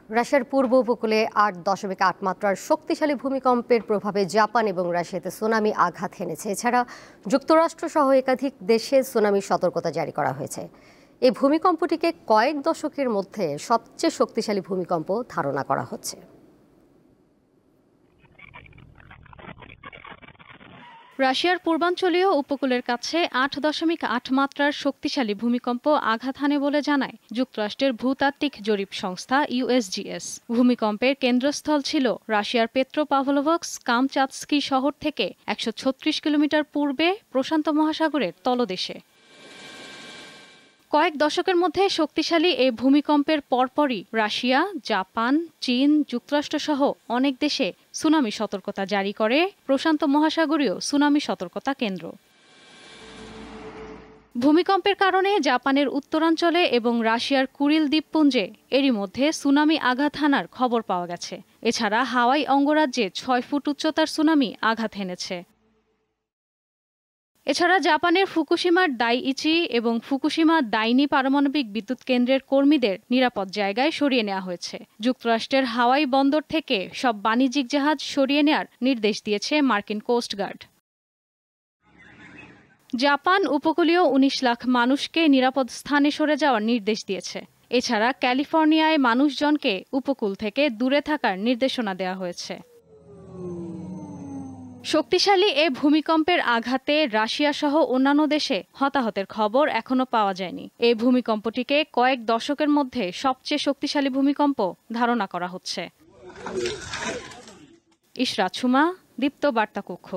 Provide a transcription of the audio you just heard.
রাশিয়ার পূর্ব উপকূলে 8.8 মাত্রার শক্তিশালী ভূমিকম্পের প্রভাবে জাপান এবং রাশিয়াতে সুনামি আঘাত হেনেছে। এছাড়া যুক্তরাষ্ট্র সহ একাধিক দেশে সুনামির সতর্কতা জারি করা হয়েছে। এই ভূমিকম্পটিকে কয়েক দশকের মধ্যে সবচেয়ে শক্তিশালী ভূমিকম্প ধারণা করা হচ্ছে। রাশিয়ার পূর্বাঞ্চলীয় উপকূলের কাছে 8.8 মাত্রার শক্তিশালী ভূমিকম্প আঘাত হানে বলে জানায় যুক্তরাষ্ট্রের ভূতাত্ত্বিক জরিপ সংস্থা ইউএসজিএস। ভূমিকম্পের কেন্দ্রস্থল ছিল রাশিয়ার পেট্রোপাভলোভস্ক কামচাতস্কি শহর থেকে 136 কিলোমিটার পূর্বে প্রশান্ত মহাসাগরের তলদেশে। কয়েক দশকের মধ্যে শক্তিশালী এই ভূমিকম্পের পরপরই রাশিয়া, জাপান, চীন, যুক্তরাষ্ট্রসহ অনেক দেশে সুনামি সতর্কতা জারি করে প্রশান্ত মহাসাগরীয় সুনামি সতর্কতা কেন্দ্র। ভূমিকম্পের কারণে জাপানের উত্তরাঞ্চলে এবং রাশিয়ার কুরিল দ্বীপপুঞ্জে এরই মধ্যে সুনামি আঘাত হানার খবর পাওয়া গেছে। এছাড়া হাওয়াই অঙ্গরাজ্যে 6 ফুট উচ্চতার সুনামি আঘাত হেনেছে। এছাড়া জাপানের ফুকুশিমার দাইইচি এবং ফুকুশিমা দাইনি পারমাণবিক বিদ্যুৎ কেন্দ্রের কর্মীদের নিরাপদ জায়গায় সরিয়ে নেওয়া হয়েছে। যুক্তরাষ্ট্রের হাওয়াই বন্দর থেকে সব বাণিজ্যিক জাহাজ সরিয়ে নেওয়ার নির্দেশ দিয়েছে মার্কিন কোস্টগার্ড। জাপান উপকূলীয় 19 লাখ মানুষকে নিরাপদ স্থানে সরে যাওয়ার নির্দেশ দিয়েছে। এছাড়া ক্যালিফোর্নিয়ায় মানুষজনকে উপকূল থেকে দূরে থাকার নির্দেশনা দেওয়া হয়েছে। শক্তিশালী এ ভূমিকম্পের আঘাতে রাশিয়া সহ অন্যান্য দেশে হতাহতের খবর এখনো পাওয়া যায়নি। এই ভূমিকম্পটিকে কয়েক দশকের মধ্যে সবচেয়ে শক্তিশালী ভূমিকম্প ধারণা করা হচ্ছে। ইশরাত সুমা, দীপ্ত বার্তা কক্ষ।